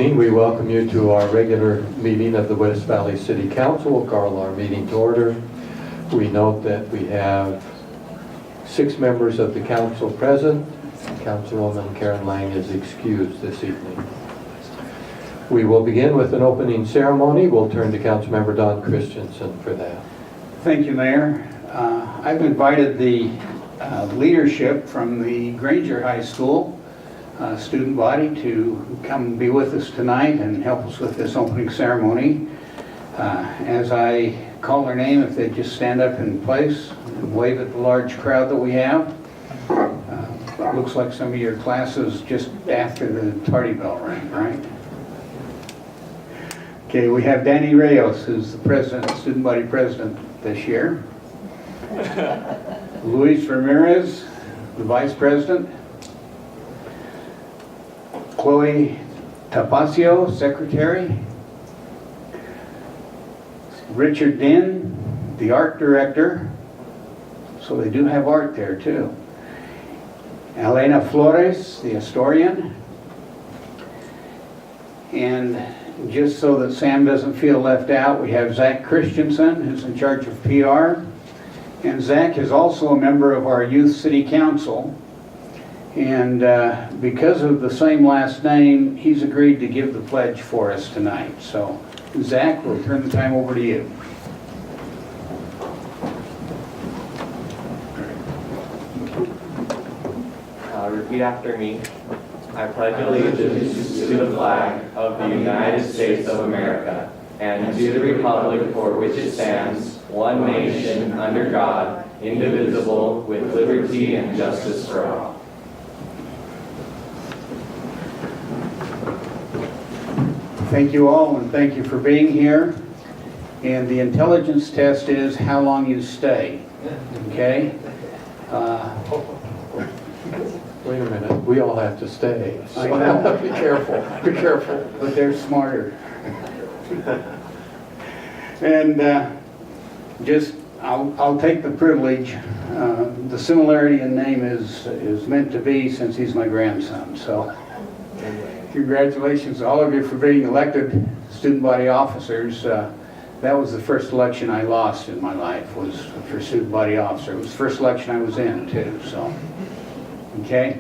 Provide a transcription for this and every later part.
evening. We welcome you to our regular meeting of the West Valley City Council. We'll call our meeting to order. We note that we have 6 members of the council present. Councilwoman Karen Lang is excused this evening. We will begin with an opening ceremony. We'll turn to Councilmember Don Christensen for that. Thank you, Mayor. I've invited the leadership from the Granger High School student body to come be with us tonight and help us with this opening ceremony. As I call their name, if they just stand up in place and wave at the large crowd that we have. Looks like some of your classes just after the tardy bell rang, right? Okay, we have Danny Reyes, who's the president, student body president this year. Luis Ramirez, the vice president. Chloe Tapacio, secretary. Richard Din, the art director. So they do have art there too. Elena Flores, the historian. And just so that Sam doesn't feel left out, we have Zach Christensen, who's in charge of PR. And Zach is also a member of our Youth City Council. And because of the same last name, he's agreed to give the pledge for us tonight. So, Zach, we'll turn the time over to you. Repeat after me. I pledge allegiance to the flag of the United States of America and to the republic for which it stands, one nation, under God, indivisible, with liberty and justice for all. Thank you all, and thank you for being here. And the intelligence test is how long you stay. Okay? Wait a minute, we all have to stay. I know. Be careful, be careful. But they're smarter. And I'll take the privilege. The similarity in name is meant to be, since he's my grandson. So congratulations to all of you for being elected student body officers. That was the first election I lost in my life, was for student body officer. It was the first election I was in too. So, okay,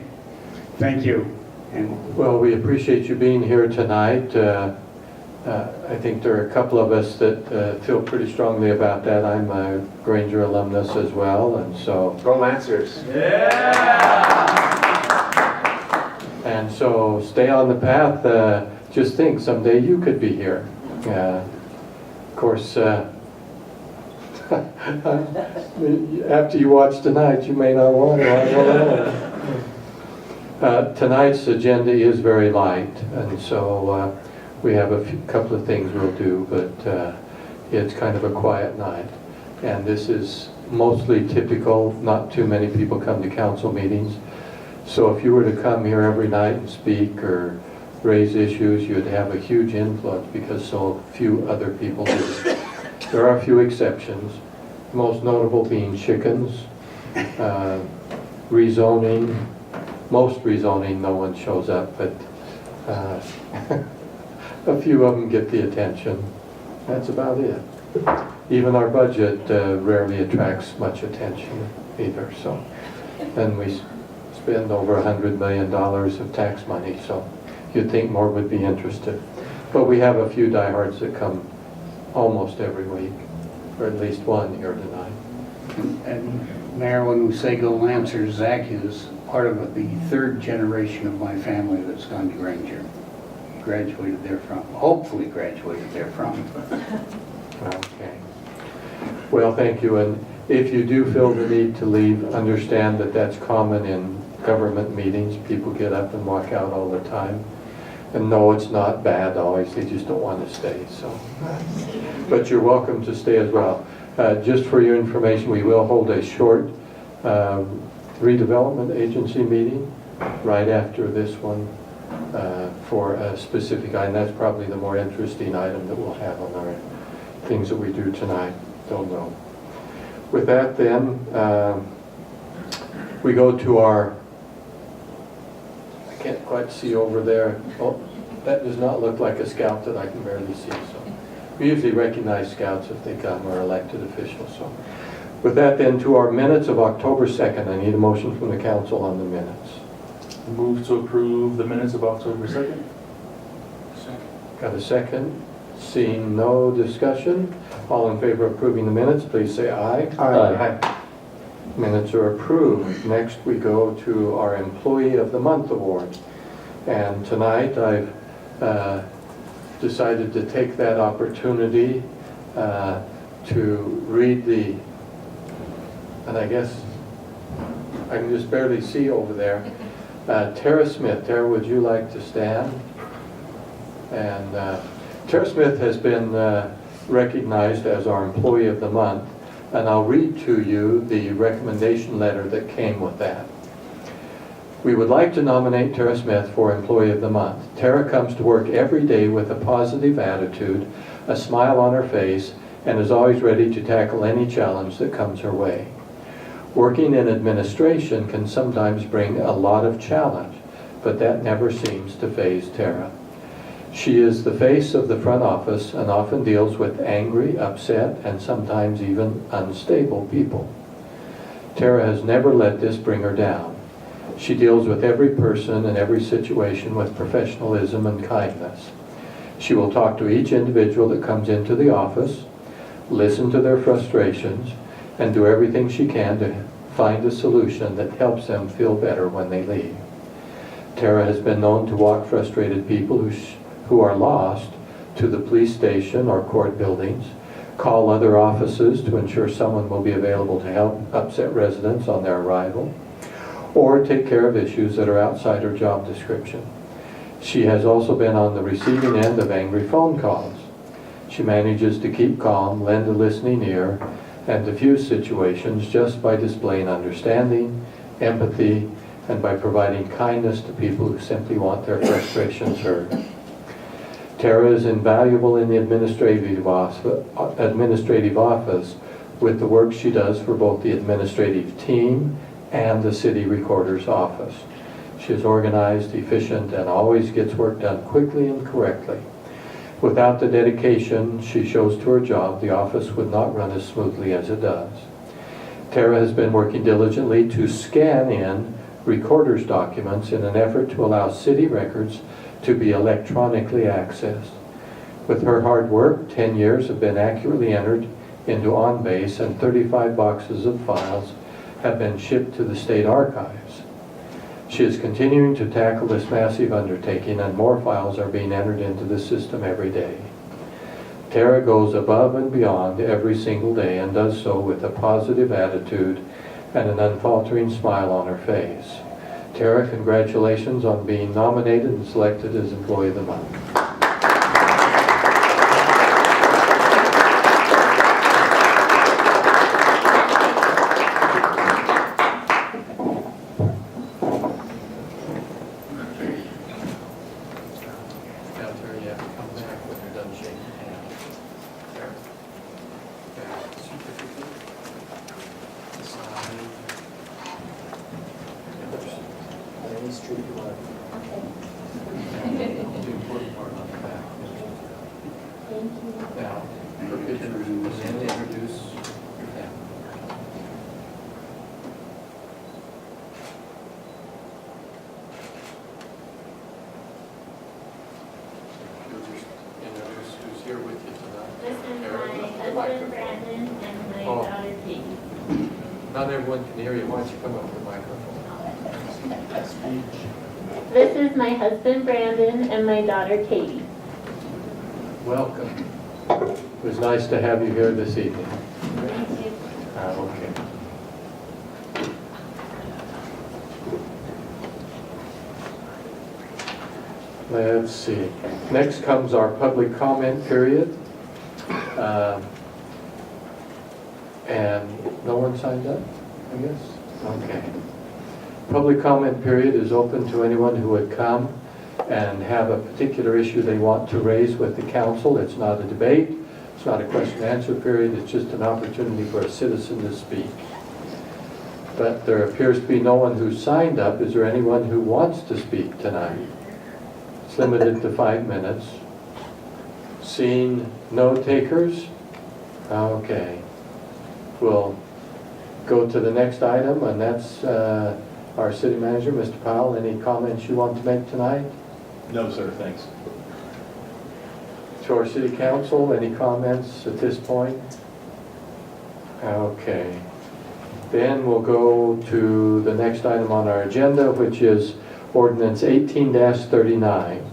thank you. And Well, we appreciate you being here tonight. I think there are a couple of us that feel pretty strongly about that. I'm a Granger alumnus as well, and so... Go Lancers! Yeah! And so stay on the path. Just think, someday you could be here. Of course, after you watch tonight, you may not want to. Tonight's agenda is very light, and so we have a couple of things we'll do, but it's kind of a quiet night. And this is mostly typical. Not too many people come to council meetings. So if you were to come here every night and speak or raise issues, you'd have a huge influence because so few other people do. There are a few exceptions, most notable being chickens, rezoning. Most rezoning, no one shows up, but a few of them get the attention. That's about it. Even our budget rarely attracts much attention either. So, and we spend over $100 million of tax money, so you'd think more would be interested. But we have a few diehards that come almost every week, or at least one here tonight. And Mayor, when we say go Lancers, Zach is part of the 3rd generation of my family that's gone to Granger. Graduated there from, hopefully graduated there from. Okay. Well, thank you. And if you do feel the need to leave, understand that that's common in government meetings. People get up and walk out all the time. And no, it's not bad always. They just don't want to stay. So, but you're welcome to stay as well. Just for your information, we will hold a short redevelopment agency meeting right after this one for a specific item. That's probably the more interesting item that we'll have on our things that we do tonight. Don't know. With that then, we go to our, I can't quite see over there. Oh, That does not look like a scout that I can barely see, so. We usually recognize scouts if they come or elected officials, so. With that then, to our minutes of October 2nd, I need a motion from the council on the minutes. Move to approve the minutes of October 2nd. Got a second? Seeing no discussion, all in favor of approving the minutes, please say aye. Aye. Minutes are approved. Next, we go to our Employee of the Month Award. And tonight, I've decided to take that opportunity to read the, and I guess I can just barely see over there. Tara Smith, Tara, would you like to stand? And Tara Smith has been recognized as our Employee of the Month, and I'll read to you the recommendation letter that came with that. We would like to nominate Tara Smith for Employee of the Month. Tara comes to work every day with a positive attitude, a smile on her face, and is always ready to tackle any challenge that comes her way. Working in administration can sometimes bring a lot of challenge, but that never seems to faze Tara. She is the face of the front office and often deals with angry, upset, and sometimes even unstable people. Tara has never let this bring her down. She deals with every person and every situation with professionalism and kindness. She will talk to each individual that comes into the office, listen to their frustrations, and do everything she can to find a solution that helps them feel better when they leave. Tara has been known to walk frustrated people who are lost to the police station or court buildings, call other offices to ensure someone will be available to help upset residents on their arrival, or take care of issues that are outside her job description. She has also been on the receiving end of angry phone calls. She manages to keep calm, lend a listening ear, and diffuse situations just by displaying understanding, empathy, and by providing kindness to people who simply want their frustrations heard. Tara is invaluable in the administrative office with the work she does for both the administrative team and the city recorder's office. She is organized, efficient, and always gets work done quickly and correctly. Without the dedication she shows to her job, the office would not run as smoothly as it does. Tara has been working diligently to scan in recorder's documents in an effort to allow city records to be electronically accessed. With her hard work, 10 years have been accurately entered into OnBase, and 35 boxes of files have been shipped to the state archives. She is continuing to tackle this massive undertaking, and more files are being entered into the system every day. Tara goes above and beyond every single day and does so with a positive attitude and an unfaltering smile on her face. Tara, congratulations on being nominated and selected as Employee of the Month. Now, for pictures, and then introduce your family. You'll just introduce who's here with you tonight. This is my husband Brandon and my Oh. daughter Katie. Not everyone can hear you. Why don't you come up to the microphone? This is my husband Brandon and my daughter Katie. Welcome. It was nice to have you here this evening. Thank you. Okay. Let's see. Next comes our public comment period. And no one signed up, I guess? Okay. Public comment period is open to anyone who would come and have a particular issue they want to raise with the council. It's not a debate. It's not a question and answer period. It's just an opportunity for a citizen to speak. But there appears to be no one who signed up. Is there anyone who wants to speak tonight? It's limited to 5 minutes. Seeing no takers? Okay. We'll go to the next item, and that's our city manager, Mr. Powell. Any comments you want to make tonight? No, sir, thanks. To our city council, any comments at this point? Okay. Then we'll go to the next item on our agenda, which is ordinance 18-39.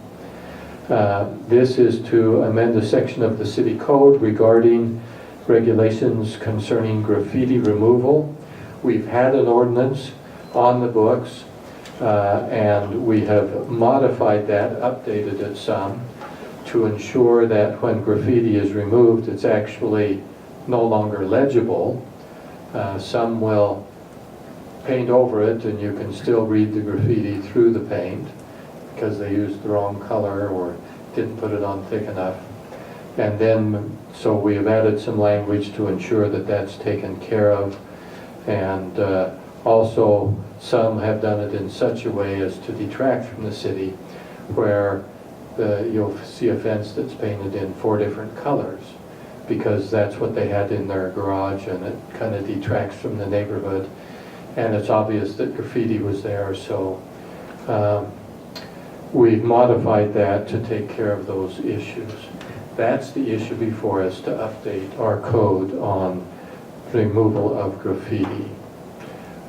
This is to amend a section of the city code regarding regulations concerning graffiti removal. We've had an ordinance on the books, and we have modified that, updated it some, to ensure that when graffiti is removed, it's actually no longer legible. Some will paint over it, and you can still read the graffiti through the paint because they used the wrong color or didn't put it on thick enough. And then, so we have added some language to ensure that that's taken care of. And also, some have done it in such a way as to detract from the city, where you'll see a fence that's painted in 4 different colors, because that's what they had in their garage, and it kind of detracts from the neighborhood. And it's obvious that graffiti was there, so we've modified that to take care of those issues. That's the issue before us, to update our code on removal of graffiti.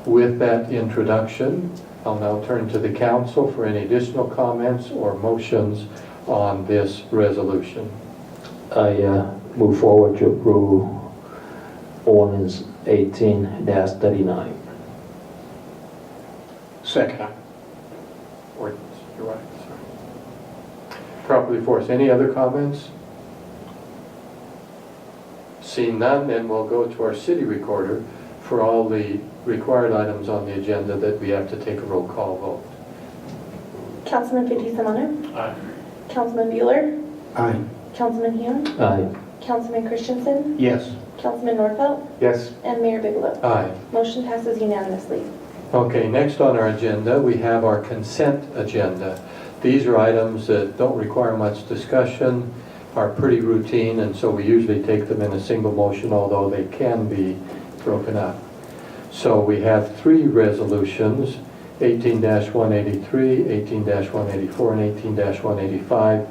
With that introduction, I'll now turn to the council for any additional comments or motions on this resolution. I move forward to approve ordinance 18-39. Second. Ordinance, you're right, sorry. Properly for us. Any other comments? Seeing none, then we'll go to our city recorder for all the required items on the agenda that we have to take a roll call vote. Councilman Fitty Samano. Aye. Councilman Bueller. Aye. Councilman Hume. Aye. Councilman Christensen. Yes. Councilman Nordfeld. Yes. And Mayor Bigelow. Aye. Motion passes unanimously. Okay, next on our agenda, we have our consent agenda. These are items that don't require much discussion, are pretty routine, and so we usually take them in a single motion, although they can be broken up. So we have 3 resolutions, 18-183, 18-184, and 18-185,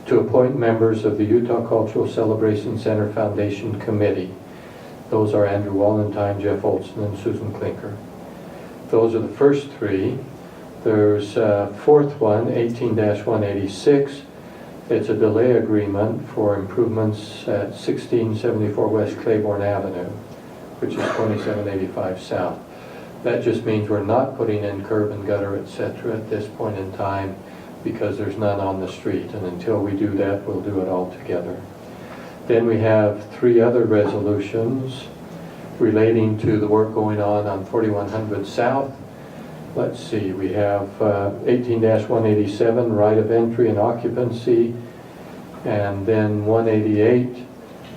to appoint members of the Utah Cultural Celebration Center Foundation Committee. Those are Andrew Wallentyne, Jeff Olson, and Susan Klinker. Those are the first 3. There's a 4th one, 18-186. It's a delay agreement for improvements at 1674 West Claiborne Avenue, which is 2785 South. That just means we're not putting in curb and gutter, etc. at this point in time, because there's none on the street. And until we do that, we'll do it all together. Then we have 3 other resolutions relating to the work going on 4100 South. Let's see, we have 18-187, right of entry and occupancy, and then 188,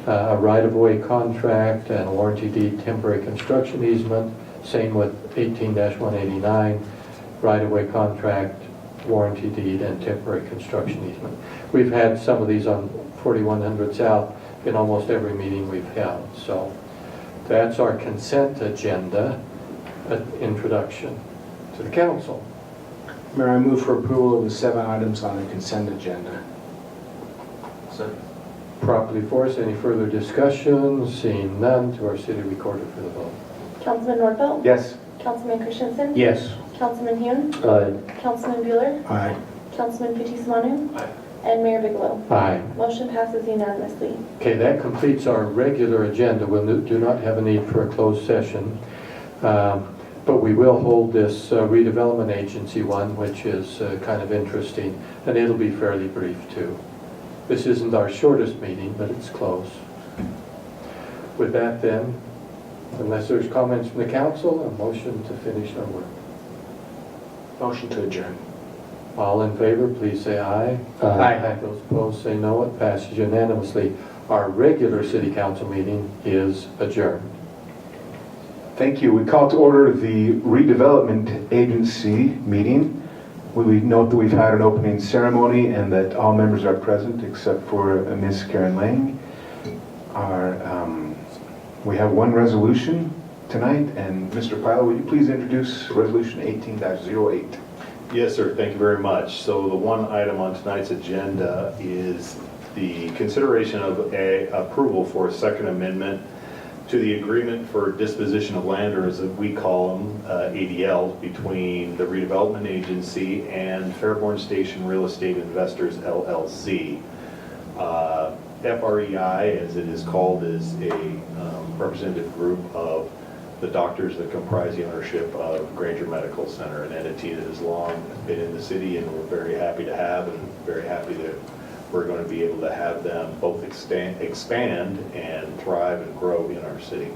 a right-of-way contract and a warranty deed temporary construction easement. Same with 18-189, right-of-way contract, warranty deed, and temporary construction easement. We've had some of these on 4100 South in almost every meeting we've held. So that's our consent agenda introduction to the council. Mayor, I move for approval of the 7 items on the consent agenda. Second. Properly for us, any further discussion? Seeing none, to our city recorder for the vote. Councilman Nordfeld. Yes. Councilman Christensen. Yes. Councilman Hume. Aye. Councilman Bueller. Aye. Councilman Fitty Samano. Aye. And Mayor Bigelow. Aye. Motion passes unanimously. Okay, that completes our regular agenda. We do not have a need for a closed session. But we will hold this redevelopment agency one, which is kind of interesting, and it'll be fairly brief too. This isn't our shortest meeting, but it's close. With that then, unless there's comments from the council, a motion to finish our work. Motion to adjourn. All in favor, please say aye. Aye. Those opposed say no. It passes unanimously. Our regular city council meeting is adjourned. Thank you. We call to order the redevelopment agency meeting. We note that we've had an opening ceremony and that all members are present except for Ms. Karen Lang. We have one resolution tonight, and Mr. Pyle, will you please introduce Resolution 18-08? Yes, sir. Thank you very much. So the one item on tonight's agenda is the consideration of a approval for a second amendment to the agreement for disposition of land, or as we call them, ADL, between the redevelopment agency and Fairborn Station Real Estate Investors LLC. FREI, as it is called, is a representative group of the doctors that comprise the ownership of Granger Medical Center, an entity that has long been in the city and we're very happy to have, and very happy that we're going to be able to have them both expand and thrive and grow in our city.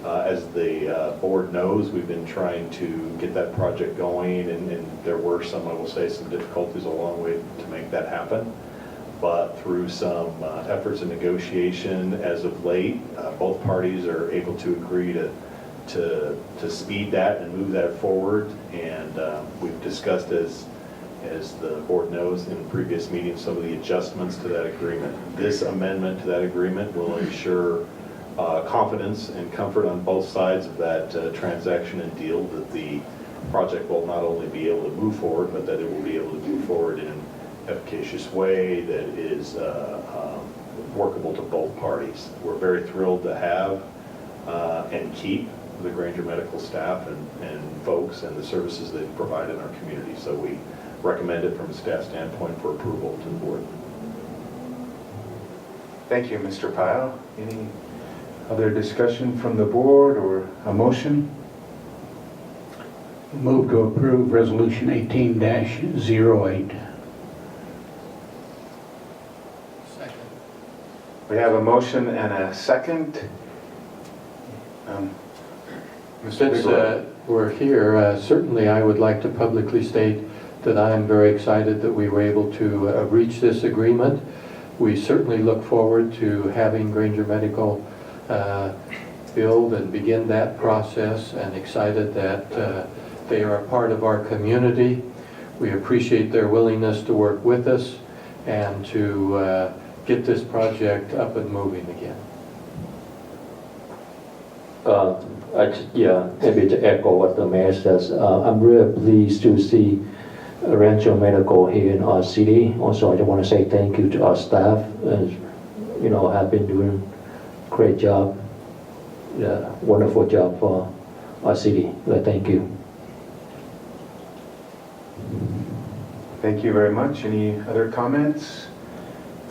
As the board knows, we've been trying to get that project going, and there were some, I will say, some difficulties along the way to make that happen. But through some efforts and negotiation as of late, both parties are able to agree to speed that and move that forward. And we've discussed, as the board knows in previous meetings, some of the adjustments to that agreement. This amendment to that agreement will ensure confidence and comfort on both sides of that transaction and deal, that the project will not only be able to move forward, but that it will be able to move forward in an efficacious way that is workable to both parties. We're very thrilled to have and keep the Granger Medical staff and folks and the services they provide in our community. So we recommend it from a staff standpoint for approval to the board. Thank you, Mr. Pyle. Any other discussion from the board or a motion? Move to approve Resolution 18-08. We have a motion and a second. Mr. Since Bigelow. we're here, certainly I would like to publicly state that I am very excited that we were able to reach this agreement. We certainly look forward to having Granger Medical build and begin that process, and excited that they are a part of our community. We appreciate their willingness to work with us and to get this project up and moving again. Maybe to echo what the mayor says, I'm really pleased to see Rancho Medical here in our city. Also, I just want to say thank you to our staff, and have been doing a great job, wonderful job for our city. Thank you. Thank you very much. Any other comments?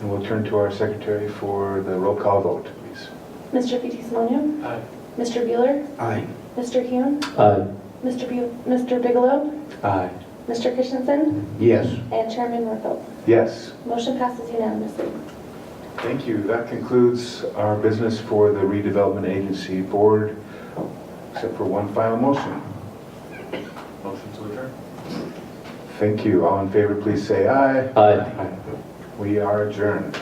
And we'll turn to our secretary for the roll call vote, please. Mr. Fittipaldi? Aye. Mr. Bueller? Aye. Mr. Kuhn? Aye. Mr. Bigelow? Aye. Mr. Christensen? Yes. And Chairman Norfelt. Yes. Motion passes unanimously. Thank you. That concludes our business for the redevelopment agency board, except for one final motion. Motion to adjourn. Thank you. All in favor, please say aye. Aye. We are adjourned.